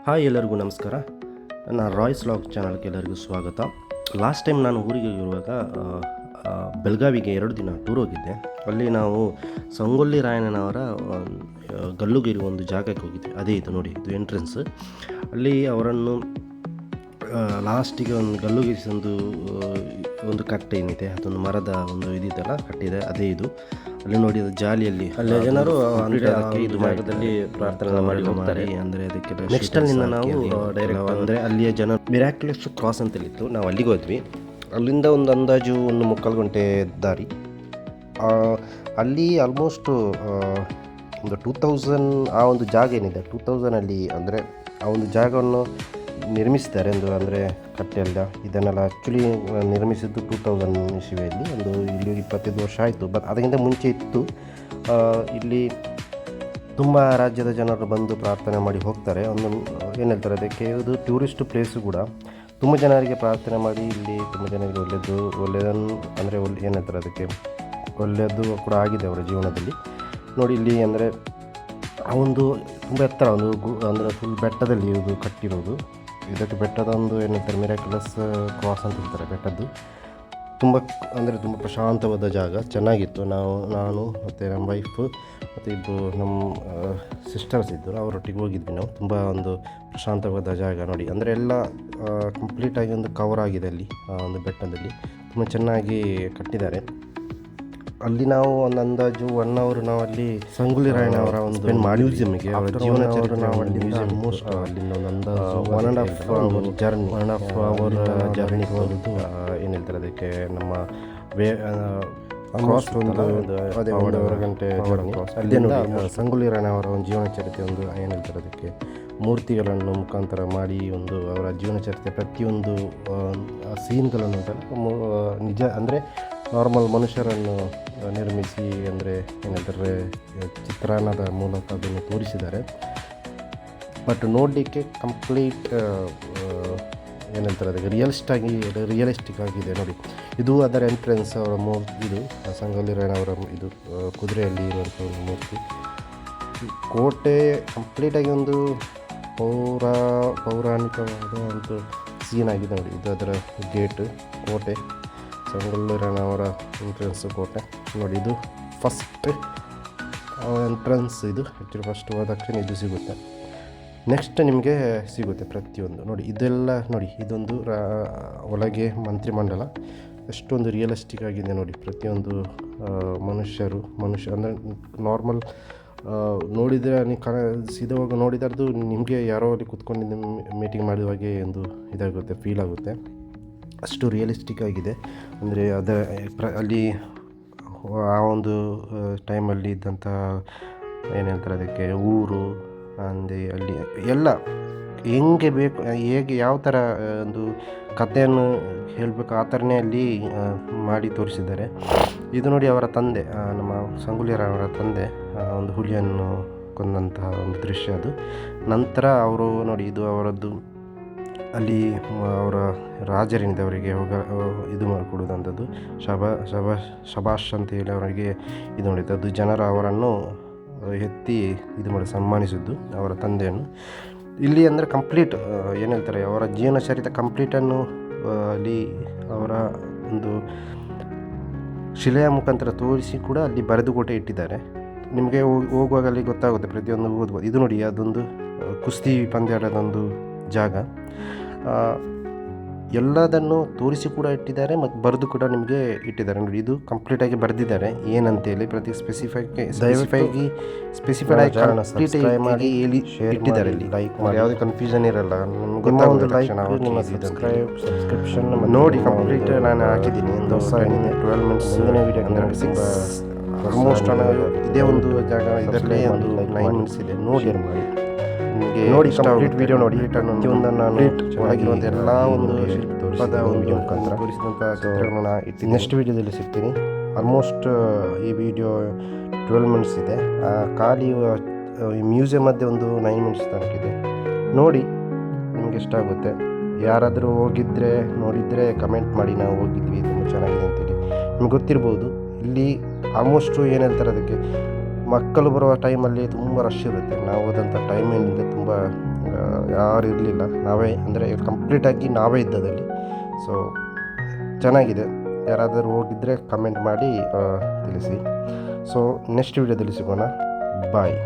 Hi, ಎಲ್ಲರಿಗೂ ನಮಸ್ಕಾರ. ನನ್ನ ರಾಯ್ಸ್ ಲಾಗ್ ಚಾನಲ್ಗೆ ಎಲ್ಲರಿಗೂ ಸ್ವಾಗತ. ಲಾಸ್ಟ್ ಟೈಮ್ ನಾನು ಊರಿಗೆ ಇರುವಾಗ ಬೆಳಗಾವಿಗೆ 2 ದಿನ ಟೂರ್ ಹೋಗಿದ್ದೆ. ಅಲ್ಲಿ ನಾವು ಸಂಗೊಳ್ಳಿ ರಾಯಣ್ಣನವರ ಗಲ್ಲುಗಿರುವ ಒಂದು ಜಾಗಕ್ಕೆ ಹೋಗಿದ್ವಿ. ಅದೇ ಇದು ನೋಡಿ, ಇದು ಎಂಟ್ರೆನ್ಸ್. ಅಲ್ಲಿ ಅವರನ್ನು ಲಾಸ್ಟಿಗೆ ಒಂದು ಗಲ್ಲುಗಿರಿಸಿ ಒಂದು ಕಟ್ಟೆ ಏನಿದೆ, ಅದೊಂದು ಮರದ ಒಂದು ಇದಿದೆಲ್ಲ ಕಟ್ಟಿದೆ, ಅದೇ ಇದು. ಅಲ್ಲಿ ನೋಡಿ, ಅದು ಜಾಲಿಯಲ್ಲಿ ಅಲ್ಲೇ ಜನರು ಇದು ಜಾಗದಲ್ಲಿ ಪ್ರಾರ್ಥನೆ ಮಾಡಿ ಹೋಗ್ತಾರೆ. ಅಂದರೆ ಅದಕ್ಕೆ ನೆಕ್ಸ್ಟ್ ಅಲ್ಲಿಂದ ನಾವು ಡೈರೆಕ್ಟ್ ಅಂದರೆ ಅಲ್ಲಿಯ ಜನ ಮಿರಾಕ್ಯುಲಸ್ ಕ್ರಾಸ್ ಅಂತೇಳಿತ್ತು, ನಾವು ಅಲ್ಲಿಗೆ ಹೋದ್ವಿ. ಅಲ್ಲಿಂದ ಒಂದು ಅಂದಾಜು 1 ಗಂಟೆ ದಾರಿ. ಅಲ್ಲಿ ಆಲ್ಮೋಸ್ಟ್ ಒಂದು 2000 ಆ ಒಂದು ಜಾಗ ಏನಿದೆ 2000ಅಲ್ಲಿ ಅಂದರೆ ಆ ಒಂದು ಜಾಗವನ್ನು ನಿರ್ಮಿಸಿದ್ದಾರೆ. ಅಂದರೆ ಕಟ್ಟೆಲ್ಲ ಇದನ್ನೆಲ್ಲ ಆ್ಯಕ್ಚುಲಿ ನಿರ್ಮಿಸಿದ್ದು 2000 ಇಸವಿಯಲ್ಲಿ. ಇಲ್ಲಿ 25 ವರ್ಷ ಆಯಿತು. ಅದಕ್ಕಿಂತ ಮುಂಚೆ ಇತ್ತು. ಇಲ್ಲಿ ತುಂಬ ರಾಜ್ಯದ ಜನರು ಬಂದು ಪ್ರಾರ್ಥನೆ ಮಾಡಿ ಹೋಗ್ತಾರೆ. ಏನು ಹೇಳ್ತಾರೆ ಅದಕ್ಕೆ, ಇದು ಟೂರಿಸ್ಟ್ ಪ್ಲೇಸು ಕೂಡ. ತುಂಬ ಜನರಿಗೆ ಪ್ರಾರ್ಥನೆ ಮಾಡಿ ಇಲ್ಲಿ ತುಂಬ ಜನರಿಗೆ ಒಳ್ಳೆಯದನ್ನು ಅಂದರೆ ಏನು ಹೇಳ್ತಾರೆ ಅದಕ್ಕೆ, ಒಳ್ಳೆಯದು ಕೂಡ ಆಗಿದೆ ಅವರ ಜೀವನದಲ್ಲಿ. ನೋಡಿ ಇಲ್ಲಿ ಅಂದರೆ ಆ ಒಂದು ತುಂಬ ಎತ್ತರ ಅಂದರೆ ಫುಲ್ ಬೆಟ್ಟದಲ್ಲಿ ಇದು ಕಟ್ಟಿರೋದು. ಇದಕ್ಕೆ ಬೆಟ್ಟದ ಒಂದು ಏನು ಹೇಳ್ತಾರೆ ಮಿರಾಕ್ಯುಲಸ್ ಕ್ರಾಸ್ ಅಂತ ಹೇಳ್ತಾರೆ ಬೆಟ್ಟದ್ದು. ತುಂಬ ಪ್ರಶಾಂತವಾದ ಜಾಗ, ಚೆನ್ನಾಗಿತ್ತು. ನಾನು ಮತ್ತು ನಮ್ಮ ವೈಫು ಮತ್ತು ಇಬ್ಬರು ನಮ್ಮ ಸಿಸ್ಟರ್ಸ್ ಇದ್ದರು, ಅವರೊಟ್ಟಿಗೆ ಹೋಗಿದ್ವಿ ನಾವು. ತುಂಬ ಒಂದು ಪ್ರಶಾಂತವಾದ ಜಾಗ ನೋಡಿ. ಅಂದರೆ ಎಲ್ಲ ಕಂಪ್ಲೀಟಾಗಿ ಒಂದು ಕವರ್ ಆಗಿದೆ ಅಲ್ಲಿ ಒಂದು ಬೆಟ್ಟದಲ್ಲಿ. ತುಂಬ ಚೆನ್ನಾಗಿ ಕಟ್ಟಿದ್ದಾರೆ. ಅಲ್ಲಿ ನಾವು ಒಂದು ಅಂದಾಜು 1 ಅವರ್ ನಾವು ಅಲ್ಲಿ ಸಂಗೊಳ್ಳಿ ರಾಯಣ್ಣ ಅವರ ಒಂದು ಮ್ಯೂಸಿಯಮ್ಗೆ ಅವರ ಜೀವನ ಚರಿತ್ರೆ ನಾವು ಅಲ್ಲಿಂದ ಆಲ್ಮೋಸ್ಟ್ ಅಲ್ಲಿಂದ ಒಂದು ಅಂದಾಜು 1.5 ಅವರ್ ಜರ್ನಿ ಹೋಗೋದು. ಏನು ಹೇಳ್ತಾರೆ ಅದಕ್ಕೆ, ನಮ್ಮ ಕ್ರಾಸ್ ಒಂದು 1.5 ಗಂಟೆ ಜರ್ನಿ. ಅಲ್ಲಿಂದ ಸಂಗೊಳ್ಳಿ ರಾಯಣ್ಣ ಅವರ ಒಂದು ಜೀವನ ಚರಿತ್ರೆ ಒಂದು ಏನು ಹೇಳ್ತಾರೆ ಅದಕ್ಕೆ, ಮೂರ್ತಿಗಳನ್ನು ಮುಖಾಂತರ ಮಾಡಿ ಒಂದು ಅವರ ಜೀವನ ಚರಿತ್ರೆ ಪ್ರತಿಯೊಂದು ಸೀನ್ಗಳನ್ನು ನಿಜ ಅಂದರೆ ನಾರ್ಮಲ್ ಮನುಷ್ಯರನ್ನು ನಿರ್ಮಿಸಿ ಅಂದರೆ ಏನಂತಾರೆ ಚಿತ್ರಾನ್ನದ ಮೂಲಕ ಅದನ್ನು ತೋರಿಸಿದ್ದಾರೆ. ಬಟ್ ನೋಡಲಿಕ್ಕೆ ಕಂಪ್ಲೀಟ್ ಏನಂತಾರೆ ಅದಕ್ಕೆ ರಿಯಲಿಸ್ಟಿಕ್ ಆಗಿದೆ ನೋಡಿ. ಇದು ಅದರ ಎಂಟ್ರೆನ್ಸ್. ಅವರ ಇದು ಸಂಗೊಳ್ಳಿ ರಾಯಣ್ಣವರ ಇದು ಕುದುರೆಯಲ್ಲಿ ಇರುವಂಥ ಒಂದು ಮೂರ್ತಿ. ಕೋಟೆ ಕಂಪ್ಲೀಟಾಗಿ ಒಂದು ಪೌರಾಣಿಕವಾದ ಒಂದು ಸೀನ್ ಆಗಿದೆ ನೋಡಿ. ಇದು ಅದರ ಗೇಟ್, ಕೋಟೆ, ಸಂಗೊಳ್ಳಿ ರಾಯಣ್ಣವರ ಎಂಟ್ರೆನ್ಸ್ ಕೋಟೆ ನೋಡಿ. ಇದು ಫಸ್ಟ್ ಎಂಟ್ರೆನ್ಸ್. ಇದು ಆ್ಯಕ್ಚುಲಿ ಫಸ್ಟ್ ಹೋದ ತಕ್ಷಣ ಇದು ಸಿಗುತ್ತೆ. ನೆಕ್ಸ್ಟ್ ನಿಮಗೆ ಸಿಗುತ್ತೆ ಪ್ರತಿಯೊಂದು ನೋಡಿ. ಇದೆಲ್ಲ ನೋಡಿ, ಇದೊಂದು ಒಳಗೆ ಮಂತ್ರಿಮಂಡಲ. ಎಷ್ಟೊಂದು ರಿಯಲಿಸ್ಟಿಕ್ ಆಗಿದೆ ನೋಡಿ. ಪ್ರತಿಯೊಂದು ಮನುಷ್ಯ ಅಂದರೆ ನಾರ್ಮಲ್ ನೋಡಿದರೆ ಸೀದವಾಗ ನೋಡಿದಾರ್ದು ನಿಮಗೆ ಯಾರೋ ಅಲ್ಲಿ ಕೂತ್ಕೊಂಡಿದ್ದು ಮೀಟಿಂಗ್ ಮಾಡಿದ ಹಾಗೆ ಒಂದು ಇದಾಗುತ್ತೆ, ಫೀಲ್ ಆಗುತ್ತೆ. ಅಷ್ಟು ರಿಯಲಿಸ್ಟಿಕ್ ಆಗಿದೆ. ಅಂದರೆ ಅಲ್ಲಿ ಆ ಒಂದು ಟೈಮಲ್ಲಿ ಇದ್ದಂಥ ಏನು ಹೇಳ್ತಾರೆ ಅದಕ್ಕೆ, ಊರು ಅಂದರೆ ಅಲ್ಲಿ ಎಲ್ಲ ಹೆಂಗೆ ಬೇಕು, ಹೇಗೆ ಯಾವ ಥರ ಒಂದು ಕಥೆಯನ್ನು ಹೇಳಬೇಕು ಆ ಥರನೇ ಅಲ್ಲಿ ಮಾಡಿ ತೋರಿಸಿದ್ದಾರೆ. ಇದು ನೋಡಿ, ಅವರ ತಂದೆ ನಮ್ಮ ಸಂಗೊಳ್ಳಿ ರಾಯಣ್ಣವರ ತಂದೆ ಒಂದು ಹುಲಿಯನ್ನು ಕೊಂದಂತಹ ಒಂದು ದೃಶ್ಯ ಅದು. ನಂತರ ಅವರು ನೋಡಿ, ಇದು ಅವರದ್ದು ಅಲ್ಲಿ ಅವರ ರಾಜರೇನಿದೆ ಇದು ಮಾಡಿಕೊಡೋದಂಥದ್ದು ಶಬಾಷ್ ಅಂತ ಹೇಳಿ ಅವರಿಗೆ ಇದು ನೋಡಿದ್ದು. ಅದು ಜನರು ಅವರನ್ನು ಎತ್ತಿ ಇದು ಮಾಡಿ ಸನ್ಮಾನಿಸಿದ್ದು ಅವರ ತಂದೆಯನ್ನು. ಇಲ್ಲಿ ಅಂದರೆ ಕಂಪ್ಲೀಟ್ ಏನು ಹೇಳ್ತಾರೆ ಅವರ ಜೀವನ ಚರಿತ್ರೆ ಕಂಪ್ಲೀಟನ್ನು ಅಲ್ಲಿ ಅವರ ಒಂದು ಶಿಲೆಯ ಮುಖಾಂತರ ತೋರಿಸಿ ಕೂಡ ಅಲ್ಲಿ ಬರೆದು ಕೂಡ ಇಟ್ಟಿದ್ದಾರೆ. ನಿಮಗೆ ಹೋಗುವಾಗ ಅಲ್ಲಿ ಗೊತ್ತಾಗುತ್ತೆ, ಪ್ರತಿಯೊಂದು ಓದ್ಬೋದು. ಇದು ನೋಡಿ, ಅದೊಂದು ಕುಸ್ತಿ ಪಂದ್ಯಾಟದೊಂದು ಜಾಗ. ಎಲ್ಲದನ್ನು ತೋರಿಸಿ ಕೂಡ ಇಟ್ಟಿದ್ದಾರೆ ಮತ್ತು ಬರೆದು ಕೂಡ ನಿಮಗೆ ಇಟ್ಟಿದ್ದಾರೆ ನೋಡಿ. ಇದು ಕಂಪ್ಲೀಟಾಗಿ ಬರೆದಿದ್ದಾರೆ ಏನಂತೇಳಿ ಪ್ರತಿ ಸ್ಪೆಸಿಫೈಡ್ ಮಾಡಿ ಹೇಳಿ ಇಟ್ಟಿದ್ದಾರೆ. ಇಲ್ಲಿ ಲೈಕ್ ಮಾಡಿ, ಯಾವುದೇ ಕನ್ಫ್ಯೂಷನ್ ಇರಲ್ಲ. ಸಬ್ಸ್ಕ್ರಿಪ್ಷನ್ ನೋಡಿ ಕಂಪ್ಲೀಟ್ ನಾನು ಹಾಕಿದ್ದೀನಿ. ಒಂದು 12 ಮಿನಿಟ್ಸ್ ವೀಡಿಯೋ ಆಲ್ಮೋಸ್ಟ್ ಇದೇ ಒಂದು ಜಾಗ. ಇದರಲ್ಲಿ ಒಂದು 9 ಮಿನಿಟ್ಸ್ ಇದೆ. ನೋಡಿ ಕಂಪ್ಲೀಟ್ ವಿಡಿಯೋ ನೋಡಿ. ಒಳಗಿರುವಂಥ ಎಲ್ಲ ಒಂದು ಶಿಲ್ಪದ ಒಂದು ಮುಖಾಂತರ ತೋರಿಸಿದಂಥ ಚಿತ್ರಗಳನ್ನು ಇಟ್ಟು ನೆಕ್ಸ್ಟ್ ವೀಡಿಯೋದಲ್ಲಿ ಸಿಗ್ತೀನಿ. ಆಲ್ಮೋಸ್ಟ್ ಈ ವಿಡಿಯೋ 12 ಮಿನಿಟ್ಸ್ ಇದೆ. ಖಾಲಿ ಈ ಮ್ಯೂಸಿಯಂ ಮಧ್ಯೆ ಒಂದು 9 ಮಿನಿಟ್ಸ್ ತನಕಿದೆ. ನೋಡಿ, ನಿಮಗೆ ಇಷ್ಟ ಆಗುತ್ತೆ. ಯಾರಾದರೂ ನೋಡಿದರೆ ಕಮೆಂಟ್ ಮಾಡಿ, ನಾವು ಹೋಗಿದ್ವಿ, ತುಂಬ ಚೆನ್ನಾಗಿದೆ ಅಂತೇಳಿ. ನಿಮ್ಗೆ ಗೊತ್ತಿರ್ಬೋದು. ಇಲ್ಲಿ ಆಲ್ಮೋಸ್ಟು ಏನು ಹೇಳ್ತಾರೆ ಅದಕ್ಕೆ, ಮಕ್ಕಳು ಬರುವ ಟೈಮಲ್ಲಿ ತುಂಬ ರಶ್ ಇರುತ್ತೆ. ನಾವು ಹೋದಂಥ ಟೈಮಿಂದ ತುಂಬ ಯಾರು ಇರಲಿಲ್ಲ, ನಾವೇ ಅಂದರೆ ಕಂಪ್ಲೀಟಾಗಿ ನಾವೇ ಇದ್ದದಲ್ಲಿ. ಸೊ ಚೆನ್ನಾಗಿದೆ. ಯಾರಾದರೂ ಹೋಗಿದ್ದರೆ ಕಮೆಂಟ್ ಮಾಡಿ ತಿಳಿಸಿ. ಸೊ ನೆಕ್ಸ್ಟ್ ವೀಡಿಯೋದಲ್ಲಿ ಸಿಗೋಣ. ಬಾಯ್.